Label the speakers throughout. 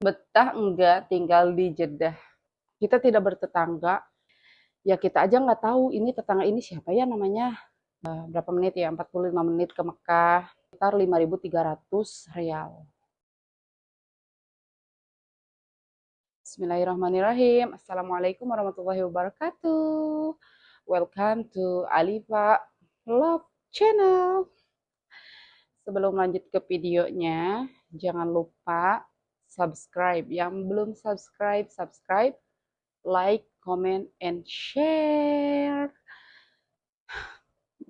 Speaker 1: Betah enggak tinggal di Jeddah? Kita tidak bertetangga, ya kita aja nggak tahu ini tetangga ini siapa ya namanya. Berapa menit ya? 45 menit ke Mekah, sekitar 5.300 rial. Bismillahirrahmanirrahim. Assalamualaikum warahmatullahi wabarakatuh. Welcome to Alifa Vlog Channel. Sebelum lanjut ke videonya, jangan lupa subscribe. Yang belum subscribe, subscribe, like, comment, and share.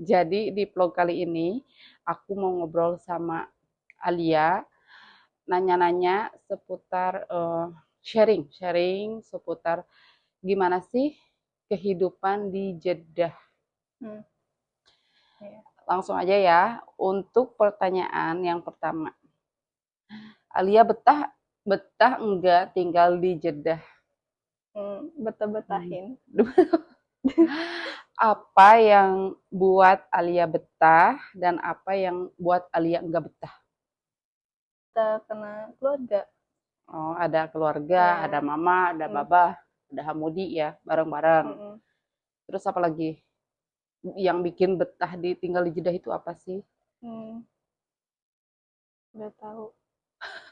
Speaker 1: Jadi di vlog kali ini aku mau ngobrol sama Alia, nanya-nanya seputar sharing seputar gimana sih kehidupan di Jeddah.
Speaker 2: Hmm, iya.
Speaker 1: Langsung aja ya. Untuk pertanyaan yang pertama, Alia betah betah enggak tinggal di Jeddah?
Speaker 2: Betah-betahin.
Speaker 1: Apa yang buat Alia betah dan apa yang buat Alia enggak betah?
Speaker 2: Kita kena keluarga.
Speaker 1: Oh, ada keluarga, ada
Speaker 2: Ya.
Speaker 1: mama, ada
Speaker 2: Hmm,
Speaker 1: baba, ada Hamudi ya, bareng-bareng.
Speaker 2: mm-mm.
Speaker 1: Terus apa lagi? Yang bikin betah di tinggal di Jeddah itu apa sih?
Speaker 2: Hmm, Udah tahu.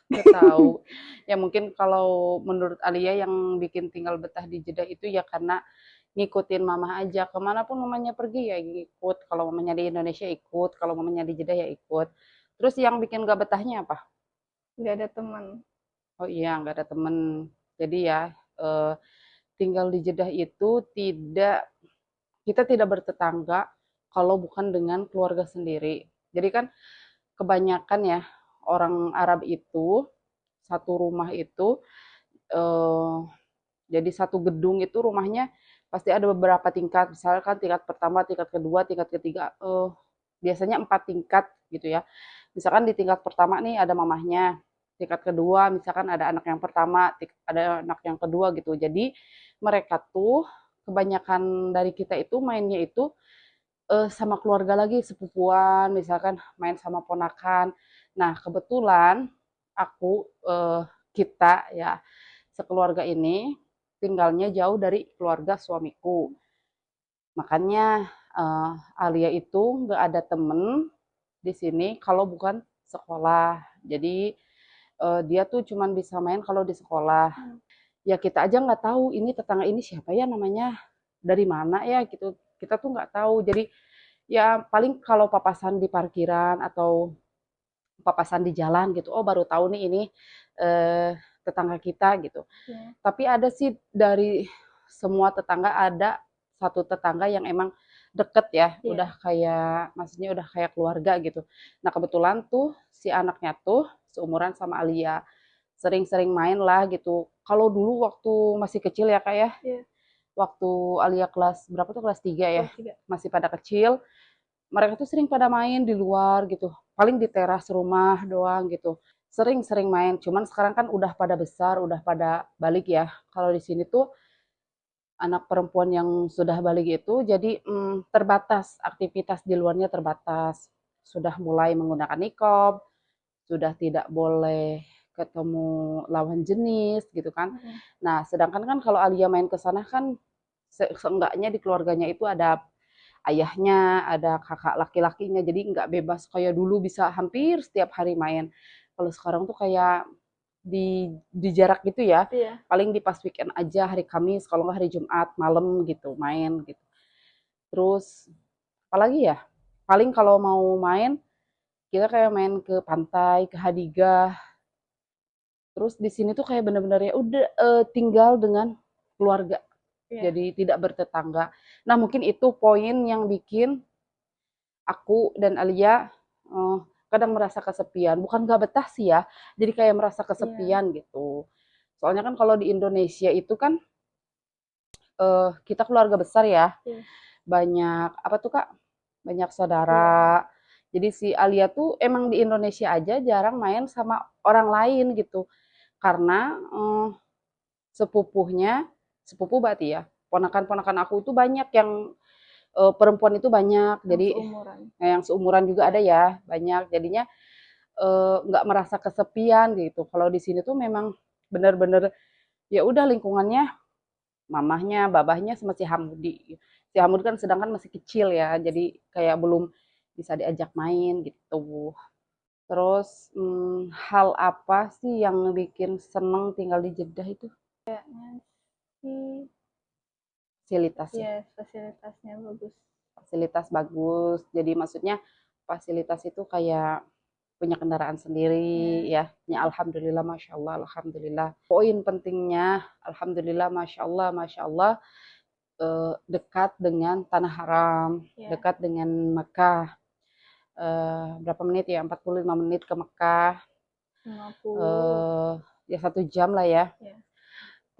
Speaker 1: Nggak tahu. Ya mungkin kalau menurut Alia yang bikin tinggal betah di Jeddah itu ya karena ngikutin mama aja. Kemanapun mamanya pergi ya ikut. Kalau mamanya di Indonesia ikut, kalau mamanya di Jeddah ya ikut. Terus yang bikin gak betahnya apa?
Speaker 2: Nggak ada teman.
Speaker 1: Oh iya, nggak ada temen. Jadi ya, eh, tinggal di Jeddah itu kita tidak bertetangga kalau bukan dengan keluarga sendiri. Jadi kan kebanyakan ya orang Arab itu satu rumah itu eh, jadi satu gedung itu rumahnya pasti ada beberapa tingkat. Misalkan tingkat pertama, tingkat kedua, tingkat ketiga, biasanya 4 tingkat gitu ya. Misalkan di tingkat pertama nih ada mamahnya, tingkat kedua misalkan ada anak yang pertama, ada anak yang kedua gitu. Jadi mereka tuh kebanyakan dari kita itu mainnya itu sama keluarga lagi, sepupuan, misalkan main sama ponakan. Nah, kebetulan aku, kita ya, sekeluarga ini tinggalnya jauh dari keluarga suamiku. Makanya Alia itu nggak ada temen di sini kalau bukan sekolah. Jadi dia tuh cuman bisa main kalau di sekolah.
Speaker 2: Hmm,
Speaker 1: Ya kita aja nggak tahu ini tetangga ini siapa ya namanya, dari mana ya gitu. Kita tuh nggak tahu. Jadi ya paling kalau papasan di parkiran atau papasan di jalan gitu, oh baru tahu nih ini tetangga kita gitu.
Speaker 2: ya.
Speaker 1: Tapi ada sih dari semua tetangga ada satu tetangga yang emang deket ya,
Speaker 2: Iya.
Speaker 1: udah kayak maksudnya udah kayak keluarga gitu. Nah kebetulan tuh si anaknya tuh seumuran sama Alia, sering-sering main lah gitu. Kalau dulu waktu masih kecil ya kak ya,
Speaker 2: Iya.
Speaker 1: waktu Alia kelas berapa tuh kelas 3 ya,
Speaker 2: Kelas 3.
Speaker 1: masih pada kecil, mereka tuh sering pada main di luar gitu. Paling di teras rumah doang gitu. Sering-sering main. Cuman sekarang kan udah pada besar, udah pada balik ya. Kalau di sini tuh anak perempuan yang sudah balik itu jadi terbatas, aktivitas di luarnya terbatas. Sudah mulai menggunakan nikob, sudah tidak boleh ketemu lawan jenis gitu kan.
Speaker 2: Mm-mm.
Speaker 1: Nah, sedangkan kan kalau Alia main ke sana kan seenggaknya di keluarganya itu ada ayahnya, ada kakak laki-lakinya, jadi nggak bebas kayak dulu bisa hampir setiap hari main. Kalau sekarang tuh kayak di jarak gitu ya,
Speaker 2: Iya.
Speaker 1: paling di pas weekend aja, hari Kamis, kalau nggak hari Jumat malam gitu main gitu. Terus apalagi ya, paling kalau mau main kita kayak main ke pantai, ke Hadigah. Terus di sini tuh kayak bener-bener ya udah tinggal dengan keluarga,
Speaker 2: Iya.
Speaker 1: jadi tidak bertetangga. Nah mungkin itu poin yang bikin aku dan Alia eh, kadang merasa kesepian. Bukan gak betah sih ya, jadi kayak merasa
Speaker 2: Iya.
Speaker 1: kesepian gitu. Soalnya kan kalau di Indonesia itu kan kita keluarga besar ya,
Speaker 2: Iya.
Speaker 1: banyak apa tuh kak, banyak
Speaker 2: Iya.
Speaker 1: saudara. Jadi si Alia tuh emang di Indonesia aja jarang main sama orang lain gitu, karena sepupuhnya, sepupu berarti ya, ponakan-ponakan aku itu banyak yang perempuan itu banyak,
Speaker 2: Yang
Speaker 1: jadi
Speaker 2: seumuran.
Speaker 1: yang seumuran juga ada
Speaker 2: Iya.
Speaker 1: ya, banyak. Jadinya nggak merasa kesepian gitu. Kalau di sini tuh memang bener-bener ya udah lingkungannya mamahnya, babahnya sama si Hamudi. Si Hamudi kan sedangkan masih kecil ya, jadi kayak belum bisa diajak main gitu. Terus hal apa sih yang bikin seneng tinggal di Jeddah itu?
Speaker 2: Kayaknya sih
Speaker 1: Fasilitas ya,
Speaker 2: ya fasilitasnya bagus.
Speaker 1: fasilitas bagus. Jadi maksudnya fasilitas itu kayak punya kendaraan sendiri
Speaker 2: Ya,
Speaker 1: ya. Ya alhamdulillah, masya Allah, alhamdulillah. Poin pentingnya, alhamdulillah, masya Allah, dekat dengan tanah haram,
Speaker 2: ya
Speaker 1: dekat dengan Mekah. Berapa menit ya? 45 menit ke Mekah.
Speaker 2: 50.
Speaker 1: Ya 1 jam lah ya.
Speaker 2: Ya.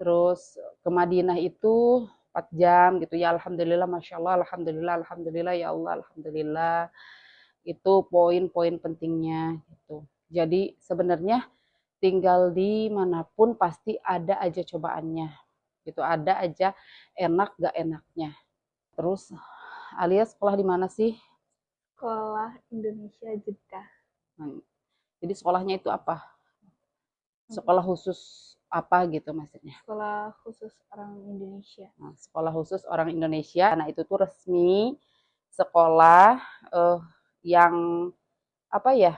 Speaker 1: Terus ke Madinah itu 4 jam gitu ya. Alhamdulillah, masya Allah, alhamdulillah, alhamdulillah ya Allah, alhamdulillah. Itu poin-poin pentingnya gitu. Jadi sebenarnya tinggal di manapun pasti ada aja cobaannya. Gitu, ada aja enak gak enaknya. Terus Alia sekolah di mana sih?
Speaker 2: Sekolah Indonesia Jeddah.
Speaker 1: Nah, jadi sekolahnya itu apa? Sekolah khusus apa gitu maksudnya?
Speaker 2: Sekolah khusus orang Indonesia.
Speaker 1: Nah, sekolah khusus orang Indonesia. Nah, itu tuh resmi sekolah yang apa ya?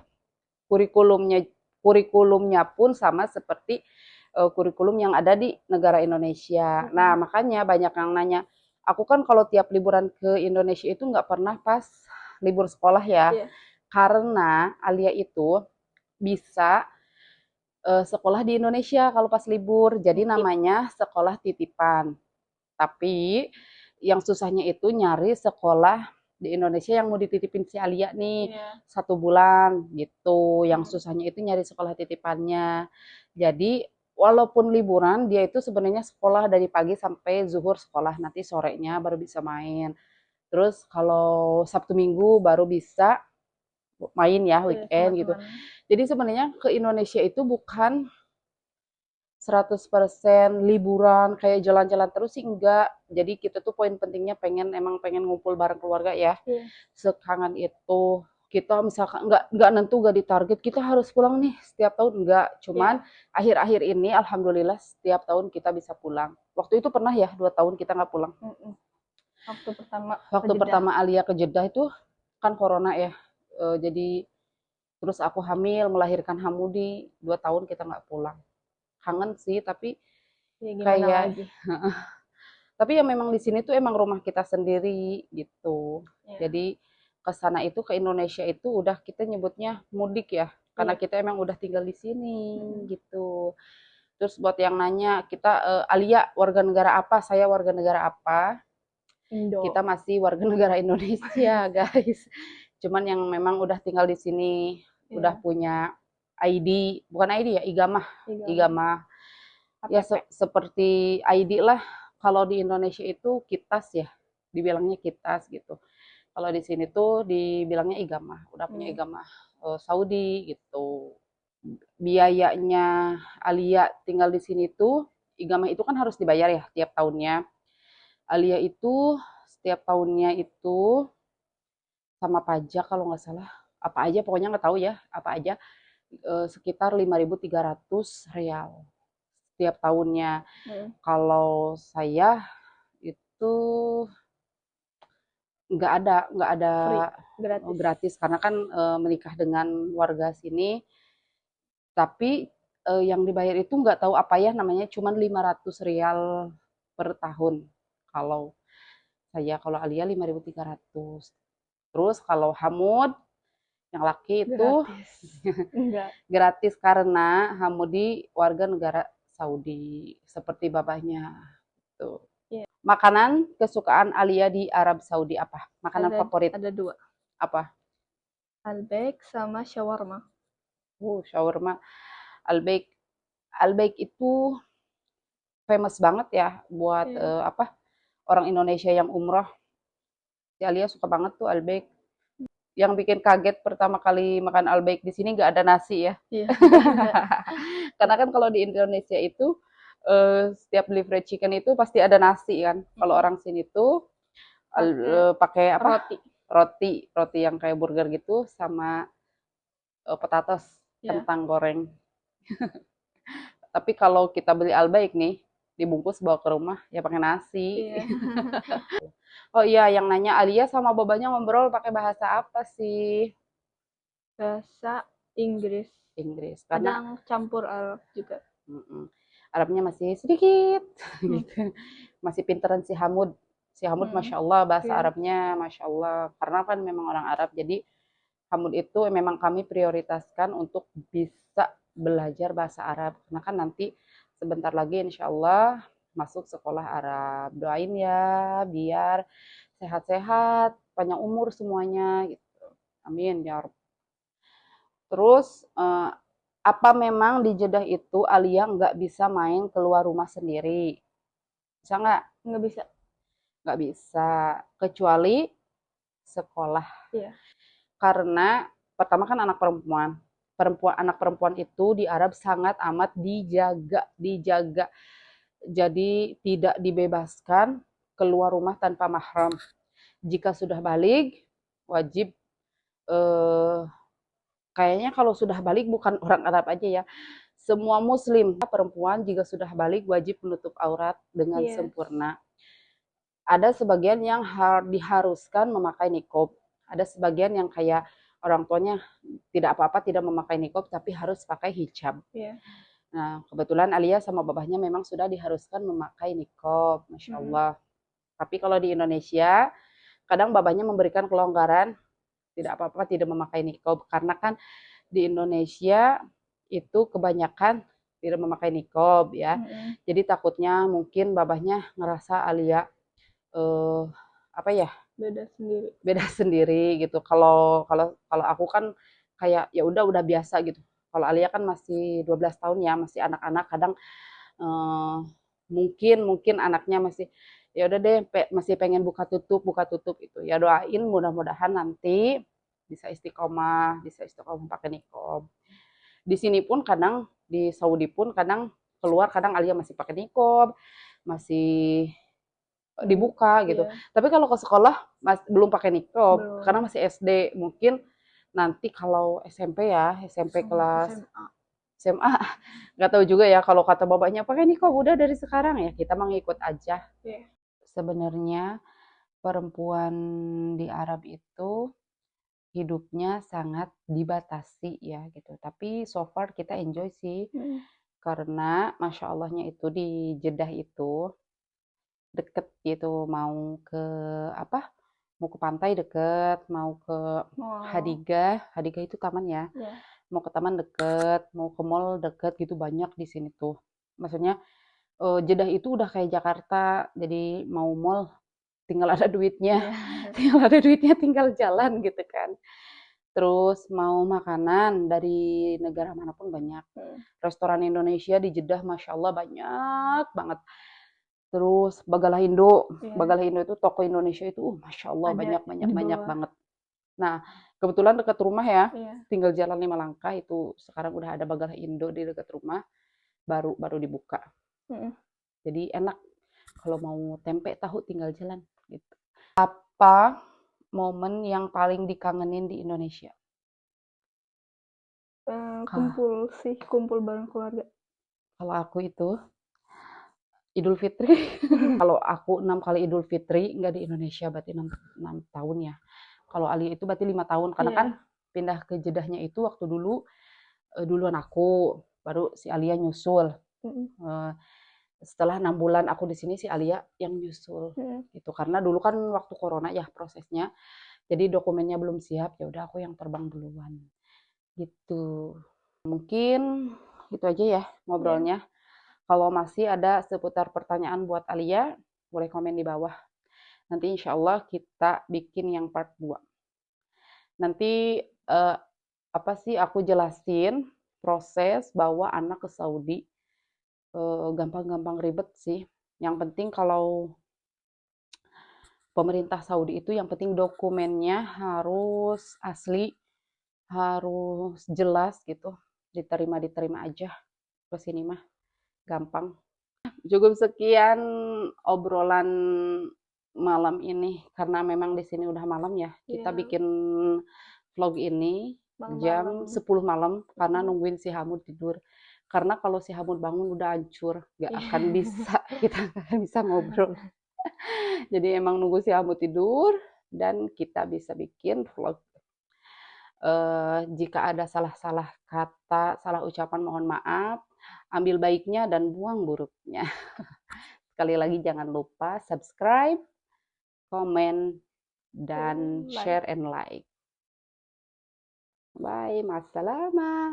Speaker 1: Kurikulumnya kurikulumnya pun sama seperti kurikulum yang ada di negara Indonesia. Nah, makanya banyak yang nanya, aku kan kalau tiap liburan ke Indonesia itu nggak pernah pas libur sekolah ya.
Speaker 2: Iya.
Speaker 1: Karena Alia itu bisa sekolah di Indonesia kalau pas libur. Jadi namanya sekolah titipan. Tapi yang susahnya itu nyari sekolah di Indonesia yang mau dititipin si Alia nih
Speaker 2: Iya.
Speaker 1: 1 bulan gitu. Yang susahnya itu nyari sekolah titipannya. Jadi walaupun liburan dia itu sebenarnya sekolah dari pagi sampai zuhur sekolah, nanti sorenya baru bisa main. Terus kalau Sabtu Minggu baru bisa main ya
Speaker 2: Iya,
Speaker 1: weekend
Speaker 2: sama
Speaker 1: gitu.
Speaker 2: teman.
Speaker 1: Jadi sebenarnya ke Indonesia itu bukan 100% liburan kayak jalan-jalan terus sih enggak. Jadi kita tuh poin pentingnya emang pengen ngumpul bareng keluarga ya.
Speaker 2: Iya.
Speaker 1: Sekangen itu. Kita misalkan enggak nentu enggak ditarget kita harus pulang nih setiap tahun enggak. Cuman akhir-akhir ini alhamdulillah setiap tahun kita bisa pulang. Waktu itu pernah ya 2 tahun kita nggak pulang.
Speaker 2: Waktu pertama ke
Speaker 1: Waktu
Speaker 2: Jeddah.
Speaker 1: pertama Alia ke Jeddah itu kan corona ya. Jadi terus aku hamil melahirkan Hamudi 2 tahun kita nggak pulang. Kangen sih tapi
Speaker 2: Ya gimana
Speaker 1: kayak
Speaker 2: lagi.
Speaker 1: tapi ya memang di sini tuh emang rumah kita sendiri gitu.
Speaker 2: Iya.
Speaker 1: Jadi ke sana itu ke Indonesia itu udah kita nyebutnya mudik ya. Karena kita emang udah tinggal di sini gitu. Terus buat yang nanya, kita Alia warga negara apa? Saya warga negara apa?
Speaker 2: Indo.
Speaker 1: Kita masih warga negara Indonesia, guys. Cuman yang memang udah tinggal di sini, udah punya ID, bukan ID ya, igamah. Igamah. Ya seperti ID lah. Kalau di Indonesia itu kitas ya, dibilangnya kitas gitu. Kalau di sini tuh dibilangnya igamah, udah punya igamah Saudi gitu. Biayanya Alia tinggal di sini tuh, igamah itu kan harus dibayar ya tiap tahunnya. Alia itu setiap tahunnya itu sama pajak kalau nggak salah, apa aja pokoknya nggak tahu ya, apa aja sekitar 5.300 real setiap tahunnya. Kalau saya itu nggak ada
Speaker 2: Gratis.
Speaker 1: gratis karena kan menikah dengan warga sini. Tapi yang dibayar itu nggak tahu apa ya namanya, cuman 500 real per tahun. Kalau kalau Alia 5.300. Terus kalau Hamud yang laki itu gratis karena Hamudi warga negara Saudi seperti babahnya. Tuh. Makanan kesukaan Alia di Arab Saudi apa? Makanan favorit?
Speaker 2: Ada 2.
Speaker 1: Apa?
Speaker 2: Al-Baik sama shawarma.
Speaker 1: Shawarma. Al-Baik. Al-Baik itu famous banget ya buat orang Indonesia yang umroh. Si Alia suka banget tuh Al-Baik. Yang bikin kaget pertama kali makan Al-Baik di sini nggak ada nasi ya. Karena kan kalau di Indonesia itu setiap beli fried chicken itu pasti ada nasi kan. Kalau orang sini tuh pakai apa? Roti yang kayak burger gitu sama potatoes, kentang goreng. Tapi kalau kita beli Albaik nih, dibungkus bawa ke rumah, ya pakai nasi.
Speaker 2: Iya.
Speaker 1: Oh iya, yang nanya Alia sama babanya ngobrol pakai bahasa apa sih?
Speaker 2: Bahasa Inggris.
Speaker 1: Inggris. Karena
Speaker 2: Kadang campur Arab juga.
Speaker 1: Arabnya masih sedikit,
Speaker 2: Hmm.
Speaker 1: gitu. Masih pinteran si Hamud. Si Hamud,
Speaker 2: Hmm.
Speaker 1: Masya Allah, bahasa
Speaker 2: Iya.
Speaker 1: Arabnya, Masya Allah. Karena kan memang orang Arab, jadi Hamud itu memang kami prioritaskan untuk bisa belajar bahasa Arab. Karena kan nanti sebentar lagi insya Allah masuk sekolah Arab. Doain ya, biar sehat-sehat, panjang umur semuanya. Gitu. Amin, ya Rabb. Terus, apa memang di Jeddah itu Alia nggak bisa main keluar rumah sendiri? Bisa nggak?
Speaker 2: Nggak bisa.
Speaker 1: Nggak bisa. Kecuali sekolah.
Speaker 2: Iya.
Speaker 1: Karena pertama kan anak perempuan. Anak perempuan itu di Arab sangat amat dijaga. Jadi tidak dibebaskan keluar rumah tanpa mahram. Jika sudah balik, wajib eh, kayaknya kalau sudah balik bukan orang Arab aja ya. Semua muslim perempuan jika sudah balik wajib menutup aurat dengan
Speaker 2: Yes.
Speaker 1: sempurna. Ada sebagian yang diharuskan memakai niqab. Ada sebagian yang kayak orang tuanya tidak apa-apa tidak memakai niqab tapi harus pakai hijab.
Speaker 2: Iya.
Speaker 1: Nah, kebetulan Alia sama babahnya memang sudah diharuskan memakai niqab, Masya Allah. Tapi kalau di Indonesia, kadang babahnya memberikan kelonggaran, tidak apa-apa tidak memakai niqab. Karena kan di Indonesia itu kebanyakan tidak memakai niqab ya. Jadi takutnya mungkin babahnya ngerasa Alia apa ya,
Speaker 2: Beda sendiri.
Speaker 1: beda sendiri gitu. Kalau kalau kalau aku kan kayak ya udah biasa gitu. Kalau Alia kan masih 12 tahun ya, masih anak-anak, kadang eh, mungkin anaknya masih ya udah deh masih pengen buka tutup itu. Ya doain mudah-mudahan nanti bisa istiqomah pakai niqab. Di sini pun kadang di Saudi pun kadang keluar kadang Alia masih pakai niqab, masih dibuka gitu.
Speaker 2: Iya.
Speaker 1: Tapi kalau ke sekolah belum pakai niqab
Speaker 2: Belum.
Speaker 1: karena masih SD. Mungkin nanti kalau SMP ya, SMP kelas
Speaker 2: SMA.
Speaker 1: SMA nggak tahu juga ya kalau kata bapaknya pakai niqab udah dari sekarang ya kita mengikut aja.
Speaker 2: Iya.
Speaker 1: Sebenarnya perempuan di Arab itu hidupnya sangat dibatasi ya gitu. Tapi so far kita enjoy sih karena masya Allahnya itu di Jeddah itu deket gitu mau ke apa mau ke pantai deket mau ke Hadigah itu taman ya
Speaker 2: Iya.
Speaker 1: mau ke taman deket mau ke mall deket gitu banyak di sini tuh maksudnya Jeddah itu udah kayak Jakarta jadi mau mall tinggal ada duitnya
Speaker 2: Iya.
Speaker 1: tinggal ada duitnya tinggal jalan gitu kan terus mau makanan dari negara manapun banyak restoran Indonesia di Jeddah masya Allah banyak banget. Terus Bagalah Indo,
Speaker 2: Iya.
Speaker 1: Bagalah Indo itu toko Indonesia itu, masya Allah
Speaker 2: Ada
Speaker 1: banyak banget. Nah kebetulan dekat rumah ya,
Speaker 2: Iya.
Speaker 1: tinggal jalan 5 langkah itu sekarang udah ada Bagalah Indo di dekat rumah, baru dibuka. Jadi enak kalau mau tempe tahu tinggal jalan gitu. Apa momen yang paling dikangenin di Indonesia?
Speaker 2: Kumpul bareng keluarga.
Speaker 1: Kalau aku itu Idul Fitri. Kalau aku 6 kali Idul Fitri nggak di Indonesia berarti 6 tahun ya. Kalau Ali itu berarti 5 tahun karena kan pindah ke Jedahnya itu waktu dulu duluan aku, baru si Alia nyusul. Setelah 6 bulan aku di sini si Alia yang nyusul gitu. Karena dulu kan waktu corona ya prosesnya. Jadi dokumennya belum siap, ya udah aku yang terbang duluan. Gitu. Mungkin itu aja ya ngobrolnya. Kalau masih ada seputar pertanyaan buat Alia, boleh komen di bawah. Nanti insya Allah kita bikin yang part 2. Nanti apa sih aku jelasin proses bawa anak ke Saudi. Gampang-gampang ribet sih. Yang penting kalau pemerintah Saudi itu yang penting dokumennya harus asli, harus jelas gitu. Diterima aja ke sini mah. Gampang. Cukup sekian obrolan malam ini karena memang di sini udah malam ya. Kita bikin vlog ini jam 10 malam karena nungguin si Hamud tidur. Karena kalau si Hamut bangun udah hancur, nggak
Speaker 2: Iya.
Speaker 1: akan bisa, kita nggak akan bisa ngobrol. Jadi emang nunggu si Hamut tidur, dan kita bisa bikin vlog. Jika ada salah-salah kata, salah ucapan mohon maaf, ambil baiknya dan buang buruknya. Sekali lagi jangan lupa subscribe, komen, dan
Speaker 2: Like.
Speaker 1: share and like. Bye, masalama.